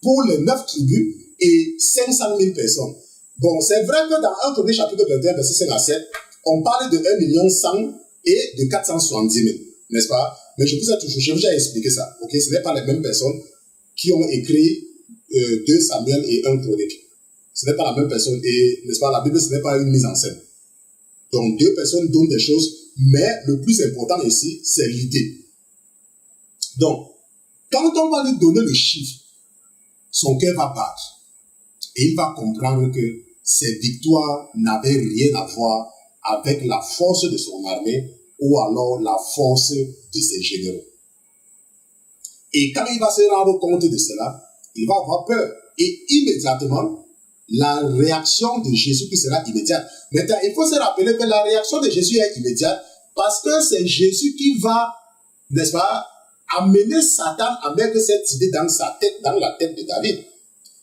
Pour les 9 tribus et 500 000 personnes. Bon, c'est vrai que dans 1 Chroniques chapitre 21, verset 5 à 7, on parle de 1 100 000 et de 470 000, n'est-ce pas? Mais je vous ai déjà expliqué ça, ok? Ce n'est pas les mêmes personnes qui ont écrit 2 Samuel et 1 Chronique. Ce n'est pas la même personne et, n'est-ce pas, la Bible, ce n'est pas une mise en scène. Donc, 2 personnes donnent des choses, mais le plus important ici, c'est l'idée. Donc, quand on va lui donner le chiffre, son cœur va battre. Et il va comprendre que ses victoires n'avaient rien à voir avec la force de son armée ou alors la force de ses généraux. Et quand il va se rendre compte de cela, il va avoir peur. Et immédiatement, la réaction de Jésus qui sera immédiate. Maintenant, il faut se rappeler que la réaction de Jésus est immédiate parce que c'est Jésus qui va, n'est-ce pas, amener Satan à mettre cette idée dans sa tête, dans la tête de David.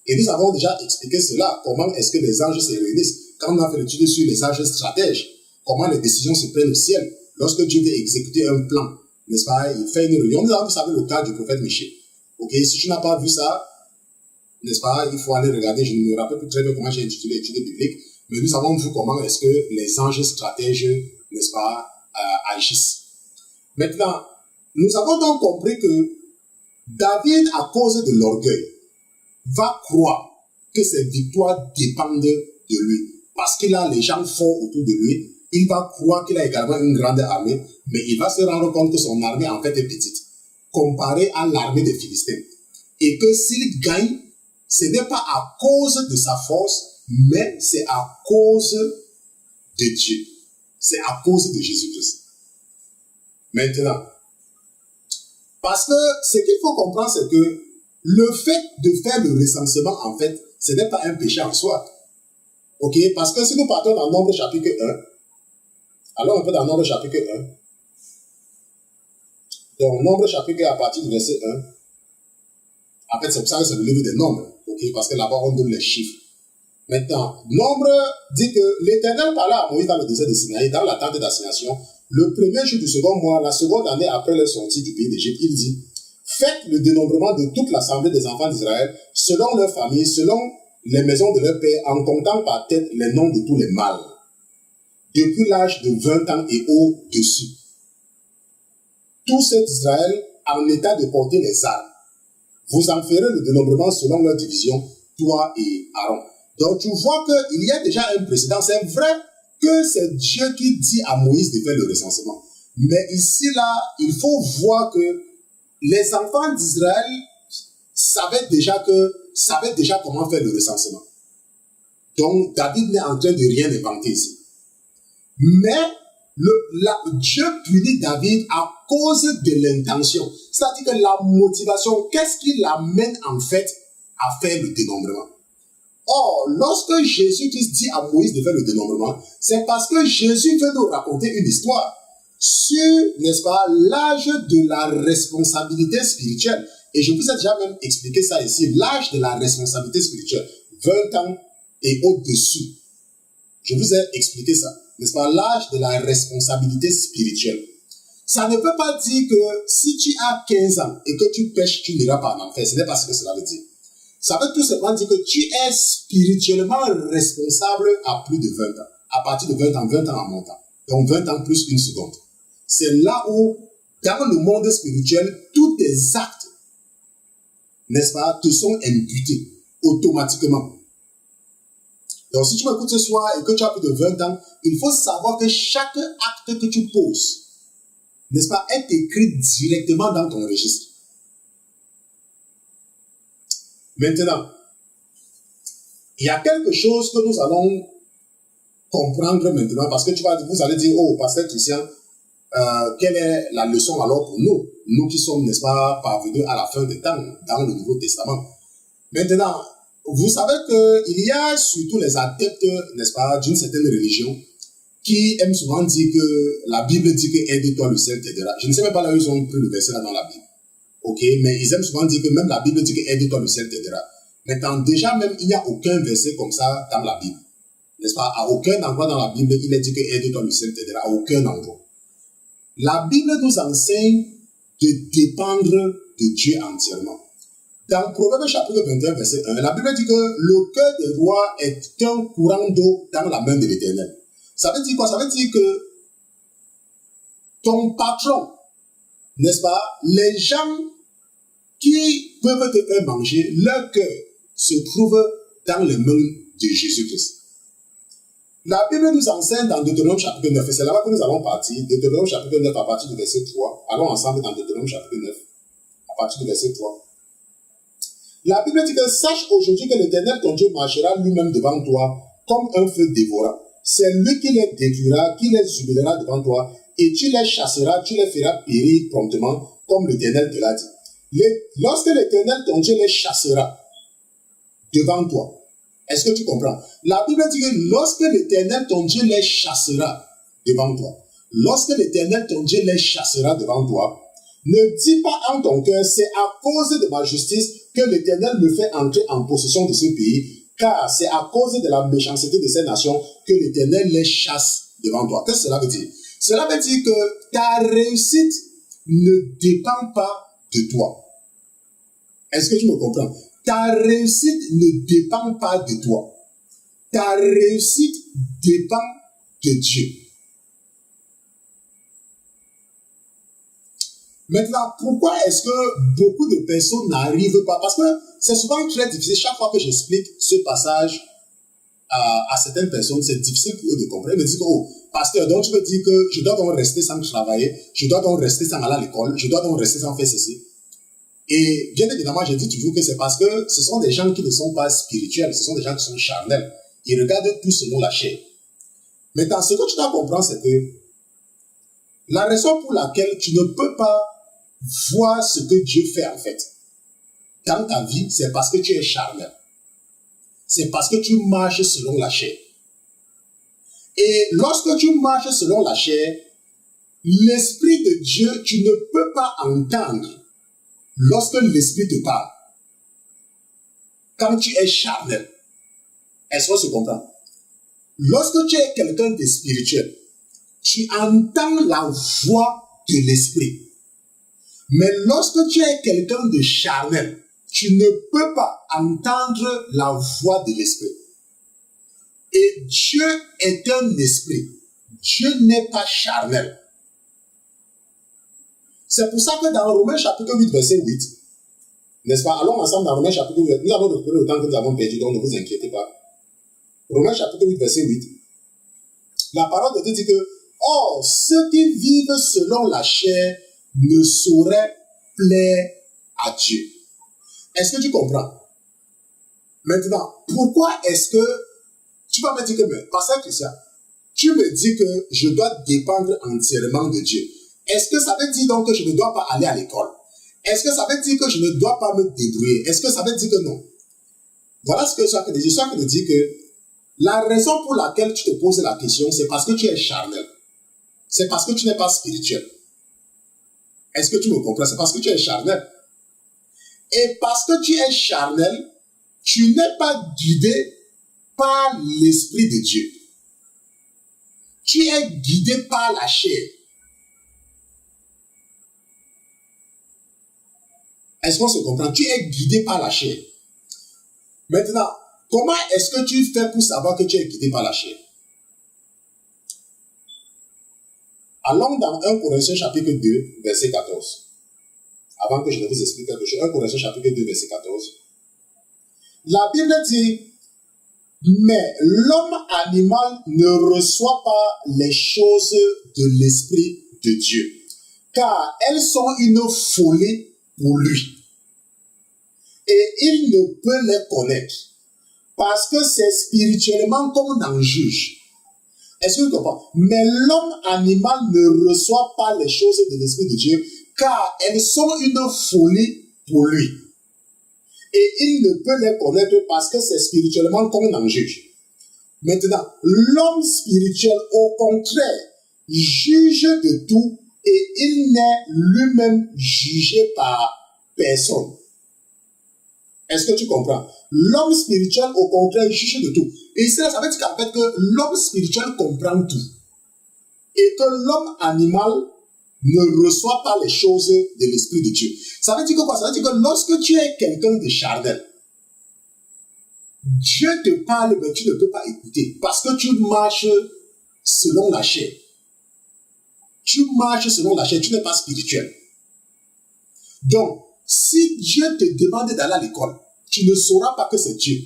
Et nous avons déjà expliqué cela, comment est-ce que les anges se réunissent. Quand on a fait l'étude sur les anges stratèges, comment les décisions se prennent au ciel. Lorsque Dieu veut exécuter un plan, n'est-ce pas, il fait une réunion. Vous savez le cas du prophète Michée. Ok, si tu n'as pas vu ça, n'est-ce pas, il faut aller regarder. Je ne me rappelle plus très bien comment j'ai intitulé l'étude biblique, mais nous avons vu comment est-ce que les anges stratèges, n'est-ce pas, agissent. Maintenant, nous avons donc compris que David, à cause de l'orgueil, va croire que ses victoires dépendent de lui. Parce qu'il a les gens forts autour de lui, il va croire qu'il a également une grande armée, mais il va se rendre compte que son armée en fait est petite, comparée à l'armée des Philistins. Et que s'il gagne, ce n'est pas à cause de sa force, mais c'est à cause de Dieu. C'est à cause de Jésus-Christ. Maintenant, parce que ce qu'il faut comprendre, c'est que le fait de faire le recensement, en fait, ce n'est pas un péché en soi. Ok? Parce que si nous partons dans Nombre chapitre 1, allons un peu dans Nombre chapitre 1. Donc, Nombre chapitre 1 à partir du verset 1. En fait, c'est pour ça que c'est le livre des Nombres. Ok? Parce que là-bas, on donne les chiffres. Maintenant, Nombre dit que l'Éternel parla à Moïse dans le désert de Sinaï, dans la tente d'assignation, le premier jour du second mois, la seconde année après leur sortie du pays d'Égypte, il dit: faites le dénombrement de toute l'assemblée des enfants d'Israël, selon leur famille, selon les maisons de leur père, en comptant par tête les noms de tous les mâles, depuis l'âge de 20 ans et au-dessus. Tous ceux d'Israël en état de porter les armes. Vous en ferez le dénombrement selon leur division, toi et Aaron. Donc tu vois qu'il y a déjà un précédent. C'est vrai que c'est Dieu qui dit à Moïse de faire le recensement. Mais ici, là, il faut voir que les enfants d'Israël savaient déjà comment faire le recensement. Donc, David n'est en train de rien inventer ici. Mais Dieu punit David à cause de l'intention. C'est-à-dire que la motivation, qu'est-ce qui l'amène en fait à faire le dénombrement? Or, lorsque Jésus-Christ dit à Moïse de faire le dénombrement, c'est parce que Jésus veut nous raconter une histoire sur, n'est-ce pas, l'âge de la responsabilité spirituelle. Et je vous ai déjà même expliqué ça ici, l'âge de la responsabilité spirituelle, 20 ans et au-dessus. Je vous ai expliqué ça, n'est-ce pas, l'âge de la responsabilité spirituelle. Ça ne veut pas dire que si tu as 15 ans et que tu pêches, tu n'iras pas en enfer. Ce n'est pas ce que cela veut dire. Ça veut tout simplement dire que tu es spirituellement responsable à plus de 20 ans. À partir de 20 ans en montant. Donc 20 ans plus une seconde. C'est là où dans le monde spirituel, tous tes actes, n'est-ce pas, te sont imputés automatiquement. Donc, si tu m'écoutes ce soir et que tu as plus de 20 ans, il faut savoir que chaque acte que tu poses, n'est-ce pas, est écrit directement dans ton registre. Maintenant, il y a quelque chose que nous allons comprendre maintenant, parce que vous allez dire, oh, pasteur Christian, quelle est la leçon alors pour nous, nous qui sommes, n'est-ce pas, parvenus à la fin des temps, dans le Nouveau Testament. Maintenant, vous savez qu'il y a surtout les adeptes, n'est-ce pas, d'une certaine religion, qui aiment souvent dire que la Bible dit que aide-toi, le ciel t'aidera. Je ne sais même pas là où ils ont pris le verset là dans la Bible. Ok, mais ils aiment souvent dire que même la Bible dit que aide-toi, le ciel t'aidera. Maintenant, déjà même, il n'y a aucun verset comme ça dans la Bible. N'est-ce pas? À aucun endroit dans la Bible, il est dit que aide-toi, le ciel t'aidera. À aucun endroit. La Bible nous enseigne de dépendre de Dieu entièrement. Dans Proverbe chapitre 21, verset 1, la Bible dit que le cœur des rois est un courant d'eau dans la main de l'Éternel. Ça veut dire quoi? Ça veut dire que ton patron, n'est-ce pas, les gens qui peuvent te faire manger, leur cœur se trouve dans les mains de Jésus-Christ. La Bible nous enseigne dans Deutéronome chapitre 9, et c'est là-bas que nous allons partir, Deutéronome chapitre 9 à partir du verset 3. Allons ensemble dans Deutéronome chapitre 9, à partir du verset 3. La Bible dit que sache aujourd'hui que l'Éternel ton Dieu marchera lui-même devant toi comme un feu dévorant. C'est lui qui les détruira, qui les humiliera devant toi, et tu les chasseras, tu les feras périr promptement, comme l'Éternel te l'a dit. Lorsque l'Éternel ton Dieu les chassera devant toi, est-ce que tu comprends? La Bible dit que lorsque l'Éternel ton Dieu les chassera devant toi, lorsque l'Éternel ton Dieu les chassera devant toi, ne dis pas en ton cœur, c'est à cause de ma justice que l'Éternel me fait entrer en possession de ce pays, car c'est à cause de la méchanceté de ces nations que l'Éternel les chasse devant toi. Qu'est-ce que cela veut dire? Cela veut dire que ta réussite ne dépend pas de toi. Est-ce que tu me comprends? Ta réussite ne dépend pas de toi. Ta réussite dépend de Dieu. Maintenant, pourquoi est-ce que beaucoup de personnes n'arrivent pas? Parce que c'est souvent très difficile. Chaque fois que j'explique ce passage à certaines personnes, c'est difficile pour eux de comprendre. Ils me disent, oh, pasteur, donc tu veux dire que je dois donc rester sans travailler, je dois donc rester sans aller à l'école, je dois donc rester sans faire ceci. Et bien évidemment, je dis toujours que c'est parce que ce sont des gens qui ne sont pas spirituels, ce sont des gens qui sont charnels. Ils regardent tout selon la chair. Maintenant, ce que tu dois comprendre, c'est que la raison pour laquelle tu ne peux pas voir ce que Dieu fait en fait dans ta vie, c'est parce que tu es charnel. C'est parce que tu marches selon la chair. Et lorsque tu marches selon la chair, l'Esprit de Dieu, tu ne peux pas entendre lorsque l'Esprit te parle. Quand tu es charnel, est-ce qu'on se comprend? Lorsque tu es quelqu'un de spirituel, tu entends la voix de l'Esprit. Mais lorsque tu es quelqu'un de charnel, tu ne peux pas entendre la voix de l'Esprit. Et Dieu est un esprit. Dieu n'est pas charnel. C'est pour ça que dans Romains chapitre 8, verset 8, n'est-ce pas? Allons ensemble dans Romains chapitre 8. Nous allons récupérer le temps que nous avons perdu, donc ne vous inquiétez pas. Romains chapitre 8, verset 8. La parole de Dieu dit que, or, ceux qui vivent selon la chair ne sauraient plaire à Dieu. Est-ce que tu comprends? Maintenant, pourquoi est-ce que tu vas me dire que, mais, pasteur Christian, tu me dis que je dois dépendre entièrement de Dieu. Est-ce que ça veut dire donc que je ne dois pas aller à l'école? Est-ce que ça veut dire que je ne dois pas me débrouiller? Est-ce que ça veut dire que non? Voilà ce que ça veut dire. Ça veut dire que la raison pour laquelle tu te poses la question, c'est parce que tu es charnel. C'est parce que tu n'es pas spirituel. Est-ce que tu me comprends? C'est parce que tu es charnel. Et parce que tu es charnel, tu n'es pas guidé par l'Esprit de Dieu. Tu es guidé par la chair. Est-ce qu'on se comprend? Tu es guidé par la chair. Maintenant, comment est-ce que tu fais pour savoir que tu es guidé par la chair? Allons dans 1 Corinthiens chapitre 2, verset 14. Avant que je ne vous explique quelque chose, 1 Corinthiens chapitre 2, verset 14. La Bible dit, mais l'homme animal ne reçoit pas les choses de l'Esprit de Dieu, car elles sont une folie pour lui. Et il ne peut les connaître, parce que c'est spirituellement comme on en juge. Est-ce que tu comprends? Mais l'homme animal ne reçoit pas les choses de l'Esprit de Dieu, car elles sont une folie pour lui. Et il ne peut les connaître parce que c'est spirituellement comme on en juge. Maintenant, l'homme spirituel, au contraire, juge de tout et il n'est lui-même jugé par personne. Est-ce que tu comprends? L'homme spirituel, au contraire, juge de tout. Et ça veut dire qu'en fait que l'homme spirituel comprend tout. Et que l'homme animal ne reçoit pas les choses de l'Esprit de Dieu. Ça veut dire que quoi? Ça veut dire que lorsque tu es quelqu'un de charnel, Dieu te parle, mais tu ne peux pas écouter parce que tu marches selon la chair. Tu marches selon la chair, tu n'es pas spirituel. Donc, si Dieu te demande d'aller à l'école, tu ne sauras pas que c'est Dieu.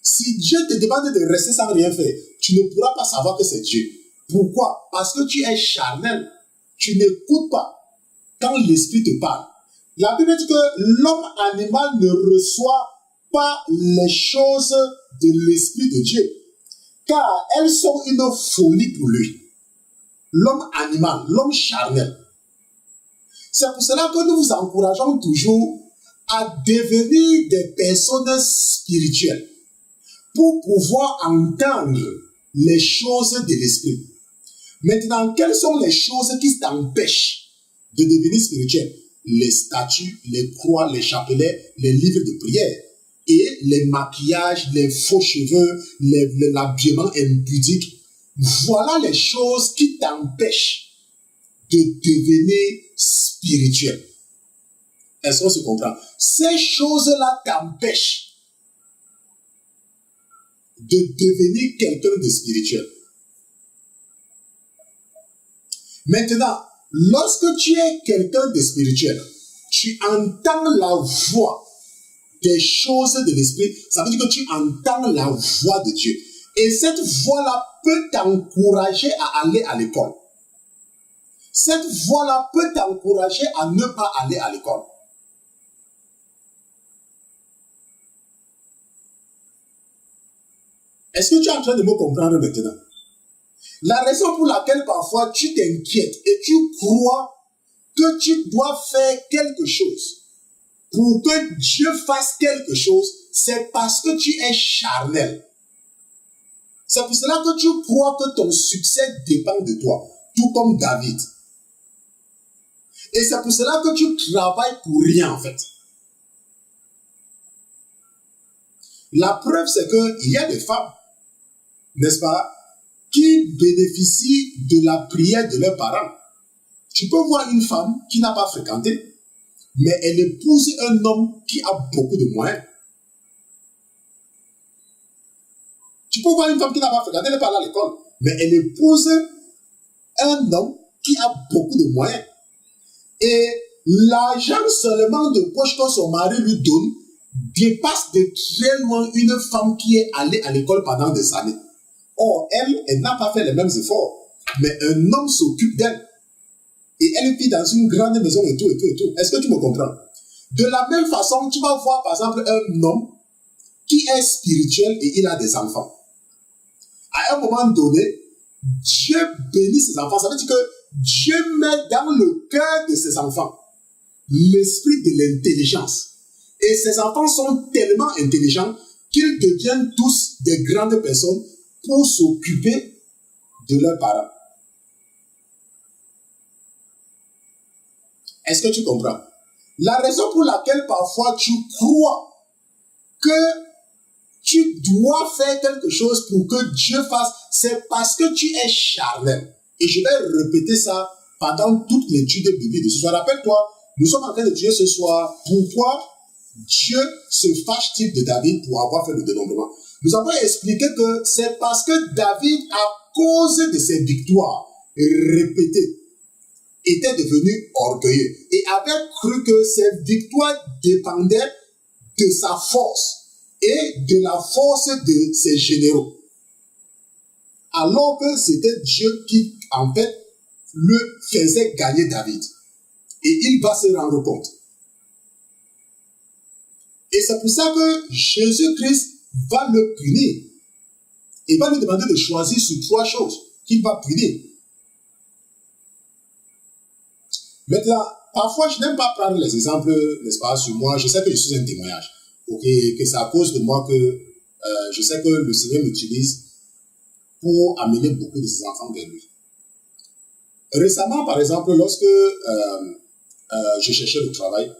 Si Dieu te demande de rester sans rien faire, tu ne pourras pas savoir que c'est Dieu. Pourquoi? Parce que tu es charnel. Tu n'écoutes pas quand l'Esprit te parle. La Bible dit que l'homme animal ne reçoit pas les choses de l'Esprit de Dieu, car elles sont une folie pour lui. L'homme animal, l'homme charnel. C'est pour cela que nous vous encourageons toujours à devenir des personnes spirituelles pour pouvoir entendre les choses de l'Esprit. Maintenant, quelles sont les choses qui t'empêchent de devenir spirituel? Les statues, les croix, les chapelets, les livres de prière et les maquillages, les faux cheveux, l'habillement impudique. Voilà les choses qui t'empêchent de devenir spirituel. Est-ce qu'on se comprend? Ces choses-là t'empêchent de devenir quelqu'un de spirituel. Maintenant, lorsque tu es quelqu'un de spirituel, tu entends la voix des choses de l'Esprit. Ça veut dire que tu entends la voix de Dieu. Et cette voix-là peut t'encourager à aller à l'école. Cette voix-là peut t'encourager à ne pas aller à l'école. Est-ce que tu es en train de me comprendre maintenant? La raison pour laquelle parfois tu t'inquiètes et tu crois que tu dois faire quelque chose pour que Dieu fasse quelque chose, c'est parce que tu es charnel. C'est pour cela que tu crois que ton succès dépend de toi, tout comme David. Et c'est pour cela que tu travailles pour rien en fait. La preuve, c'est qu'il y a des femmes, n'est-ce pas, qui bénéficient de la prière de leurs parents. Tu peux voir une femme qui n'a pas fréquenté, mais elle épouse un homme qui a beaucoup de moyens. Tu peux voir une femme qui n'a pas fréquenté, elle n'est pas allée à l'école, mais elle épouse un homme qui a beaucoup de moyens. Et l'argent seulement de poche que son mari lui donne dépasse de très loin une femme qui est allée à l'école pendant des années. Or, elle n'a pas fait les mêmes efforts. Mais un homme s'occupe d'elle. Et elle vit dans une grande maison et tout, et tout, et tout. Est-ce que tu me comprends? De la même façon, tu vas voir par exemple un homme qui est spirituel et il a des enfants. À un moment donné, Dieu bénit ses enfants. Ça veut dire que Dieu met dans le cœur de ses enfants l'esprit de l'intelligence. Et ses enfants sont tellement intelligents qu'ils deviennent tous des grandes personnes pour s'occuper de leurs parents. Est-ce que tu comprends? La raison pour laquelle parfois tu crois que tu dois faire quelque chose pour que Dieu fasse, c'est parce que tu es charnel. Et je vais répéter ça pendant toute l'étude biblique de ce soir. Rappelle-toi, nous sommes en train d'étudier ce soir pourquoi Dieu se fâche-t-il de David pour avoir fait le dénombrement. Nous avons expliqué que c'est parce que David, à cause de ses victoires, répétées, était devenu orgueilleux et avait cru que ses victoires dépendaient de sa force et de la force de ses généraux. Alors que c'était Dieu qui, en fait, le faisait gagner David. Et il va se rendre compte. Et c'est pour ça que Jésus-Christ va le punir. Il va lui demander de choisir sur 3 choses qu'il va punir. Maintenant, parfois, je n'aime pas prendre les exemples, n'est-ce pas, sur moi. Je sais que je suis un témoignage. Ok, que c'est à cause de moi que je sais que le Seigneur m'utilise pour amener beaucoup de ses enfants vers lui. Récemment, par exemple, lorsque je cherchais le travail,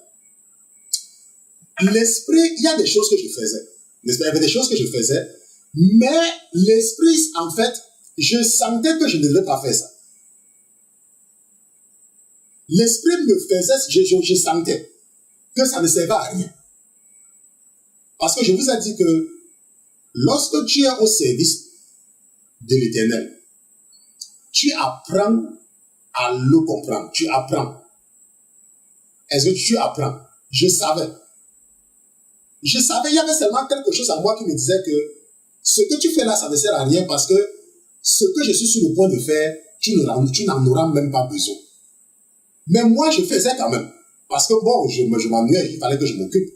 l'esprit, il y a des choses que je faisais. N'est-ce pas? Il y avait des choses que je faisais, mais l'esprit, en fait, je sentais que je ne devais pas faire ça. L'esprit me faisait, je sentais que ça ne servait à rien. Parce que je vous ai dit que lorsque tu es au service de l'Éternel, tu apprends à le comprendre. Tu apprends. Est-ce que tu apprends? Je savais. Il y avait seulement quelque chose à moi qui me disait que ce que tu fais là, ça ne sert à rien parce que ce que je suis sur le point de faire, tu n'en auras même pas besoin. Mais moi, je faisais quand même. Parce que bon, je m'ennuyais, il fallait que je m'occupe.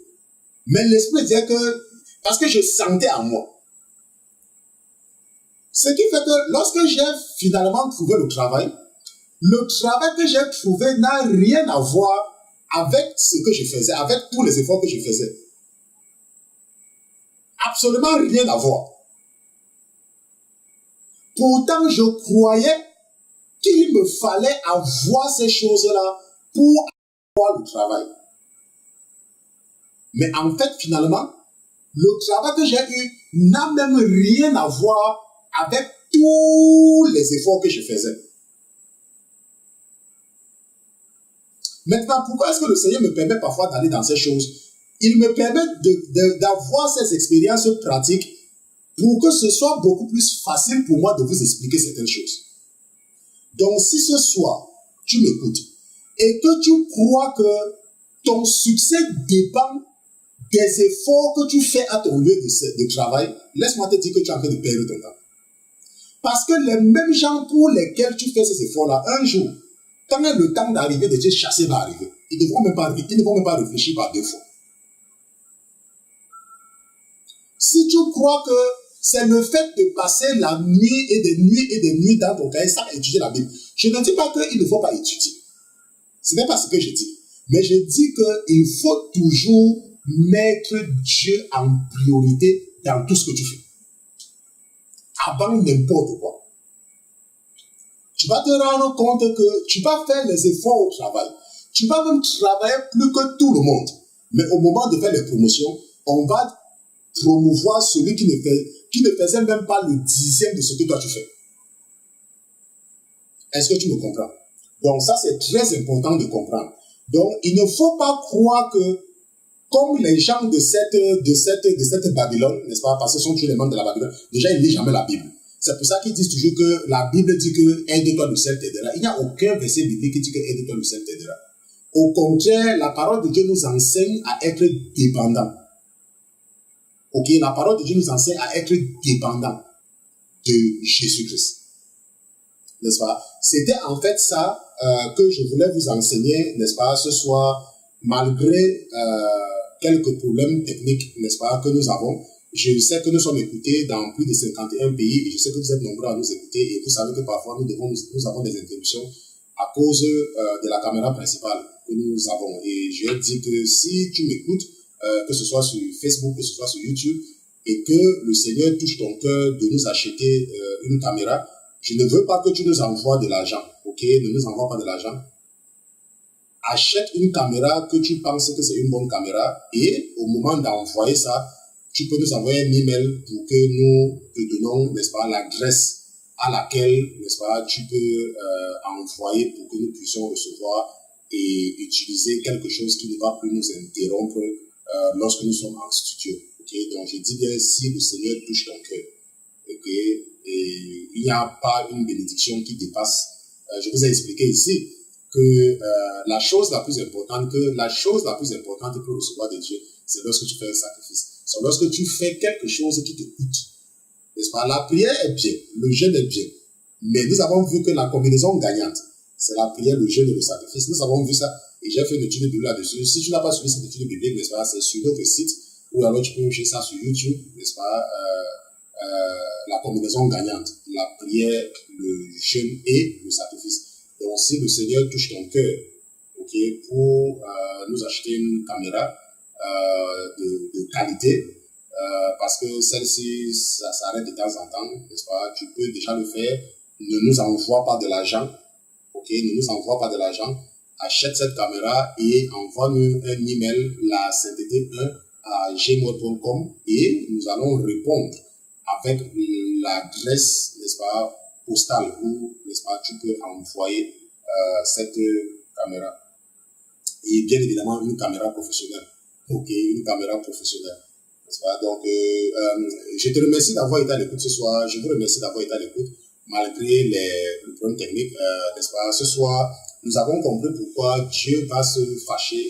Mais l'esprit disait que, parce que je sentais en moi. Ce qui fait que lorsque j'ai finalement trouvé le travail que j'ai trouvé n'a rien à voir avec ce que je faisais, avec tous les efforts que je faisais. Absolument rien à voir. Pourtant, je croyais qu'il me fallait avoir ces choses-là pour avoir le travail. Mais en fait, finalement, le travail que j'ai eu n'a même rien à voir avec tous les efforts que je faisais. Maintenant, pourquoi est-ce que le Seigneur me permet parfois d'aller dans ces choses? Il me permet d'avoir ces expériences pratiques pour que ce soit beaucoup plus facile pour moi de vous expliquer certaines choses. Donc, si ce soir, tu m'écoutes et que tu crois que ton succès dépend des efforts que tu fais à ton lieu de travail, laisse-moi te dire que tu es en train de perdre ton temps. Parce que les mêmes gens pour lesquels tu fais ces efforts-là, un jour, quand le temps d'arriver de te chasser va arriver, ils ne vont même pas réfléchir par 2 fois. Si tu crois que c'est le fait de passer la nuit et des nuits dans ton cahier sans étudier la Bible, je ne dis pas qu'il ne faut pas étudier. Ce n'est pas ce que je dis. Mais je dis qu'il faut toujours mettre Dieu en priorité dans tout ce que tu fais. Avant n'importe quoi. Tu vas te rendre compte que tu vas faire les efforts au travail. Tu vas même travailler plus que tout le monde. Mais au moment de faire les promotions, on va promouvoir celui qui ne faisait même pas le 10e de ce que toi tu fais. Est-ce que tu me comprends? Donc ça, c'est très important de comprendre. Donc, il ne faut pas croire que, comme les gens de cette Babylone, n'est-ce pas, parce que ce sont tous les membres de la Babylone, déjà, ils ne lisent jamais la Bible. C'est pour ça qu'ils disent toujours que la Bible dit que aide-toi, le ciel t'aidera. Il n'y a aucun verset biblique qui dit que aide-toi, le ciel t'aidera. Au contraire, la parole de Dieu nous enseigne à être dépendants. Ok, la parole de Dieu nous enseigne à être dépendants de Jésus-Christ. N'est-ce pas? C'était en fait ça que je voulais vous enseigner, n'est-ce pas, ce soir, malgré quelques problèmes techniques, n'est-ce pas, que nous avons. Je sais que nous sommes écoutés dans plus de 51 pays et je sais que vous êtes nombreux à nous écouter et vous savez que parfois nous avons des interruptions à cause de la caméra principale que nous avons. Et je dis que si tu m'écoutes, que ce soit sur Facebook, que ce soit sur YouTube, et que le Seigneur touche ton cœur de nous acheter une caméra, je ne veux pas que tu nous envoies de l'argent, ok? Ne nous envoie pas de l'argent. Achète une caméra que tu penses que c'est une bonne caméra et au moment d'envoyer ça, tu peux nous envoyer un email pour que nous te donnons, n'est-ce pas, l'adresse à laquelle, n'est-ce pas, tu peux envoyer pour que nous puissions recevoir et utiliser quelque chose qui ne va plus nous interrompre lorsque nous sommes en studio. Okay? Donc, je dis bien, si le Seigneur touche ton cœur, okay, et il n'y a pas une bénédiction qui dépasse je vous ai expliqué ici que la chose la plus importante pour recevoir de Dieu, c'est lorsque tu fais un sacrifice. C'est lorsque tu fais quelque chose qui te coûte. N'est-ce pas? La prière est bien, le jeûne est bien. Mais nous avons vu que la combinaison gagnante, c'est la prière, le jeûne et le sacrifice. Nous avons vu ça. Et j'ai fait une étude biblique là-dessus. Si tu n'as pas suivi cette étude biblique, n'est-ce pas, c'est sur notre site, ou alors tu peux chercher ça sur YouTube, n'est-ce pas, la combinaison gagnante, la prière, le jeûne et le sacrifice. Donc, si le Seigneur touche ton cœur, ok, pour nous acheter une caméra de qualité, parce que celle-ci, ça s'arrête de temps en temps, n'est-ce pas, tu peux déjà le faire. Ne nous envoie pas de l'argent, ok, ne nous envoie pas de l'argent. Achète cette caméra et envoie-nous un email, la sainteté1@gmail.com, et nous allons répondre avec l'adresse, n'est-ce pas, postale où, n'est-ce pas, tu peux envoyer cette caméra. Et bien évidemment, une caméra professionnelle. Ok, une caméra professionnelle. N'est-ce pas? Donc, je te remercie d'avoir été à l'écoute ce soir. Je vous remercie d'avoir été à l'écoute malgré le problème technique. N'est-ce pas? Ce soir, nous avons compris pourquoi Dieu va se fâcher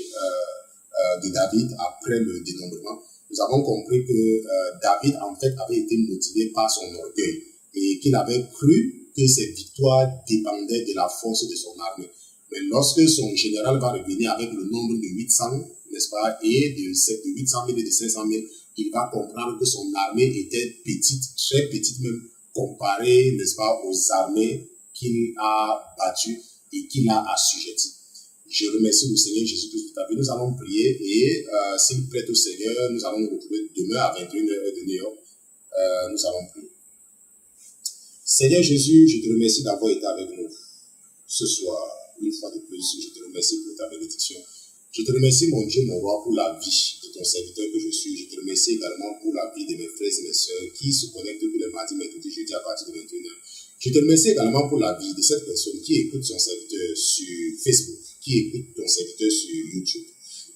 de David après le dénombrement. Nous avons compris que David, en fait, avait été motivé par son orgueil et qu'il avait cru que ses victoires dépendaient de la force de son armée. Mais lorsque son général va revenir avec le nombre de 800, n'est-ce pas, et de 800 000 et de 500 000, il va comprendre que son armée était petite, très petite même, comparée, n'est-ce pas, aux armées qu'il a battues et qu'il a assujetties. Je remercie le Seigneur Jésus-Christ pour ta vie. Nous allons prier et s'il prête au Seigneur, nous allons nous retrouver demain à 21h de New York. Nous allons prier. Seigneur Jésus, je te remercie d'avoir été avec nous ce soir. Une fois de plus, je te remercie pour ta bénédiction. Je te remercie, mon Dieu, mon roi, pour la vie de ton serviteur que je suis. Je te remercie également pour la vie de mes frères et mes sœurs qui se connectent tous les mardis, mercredis, jeudi à partir de 21h. Je te remercie également pour la vie de cette personne qui écoute son serviteur sur Facebook, qui écoute ton serviteur sur YouTube.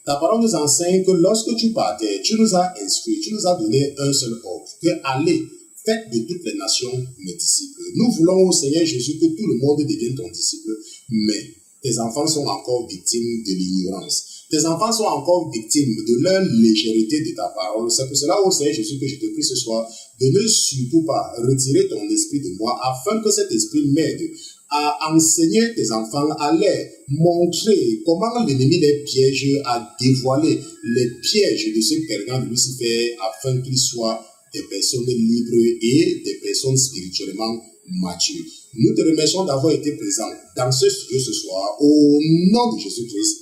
Ta parole nous enseigne que lorsque tu partais, tu nous as instruits, tu nous as donné un seul ordre, que allez, faites de toutes les nations mes disciples. Nous voulons au Seigneur Jésus que tout le monde devienne ton disciple, mais tes enfants sont encore victimes de l'ignorance. Tes enfants sont encore victimes de leur légèreté de ta parole. C'est pour cela, ô Seigneur Jésus, que je te prie ce soir de ne surtout pas retirer ton esprit de moi, afin que cet esprit m'aide à enseigner tes enfants, à leur montrer comment l'ennemi les piège, à dévoiler les pièges de ce cargan de Lucifer, afin qu'ils soient des personnes libres et des personnes spirituellement matures. Nous te remercions d'avoir été présent dans ce studio ce soir. Au nom de Jésus-Christ,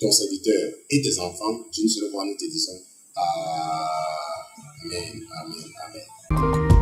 ton serviteur et tes enfants, d'une seule voix, nous te disons Amen, Amen, Amen.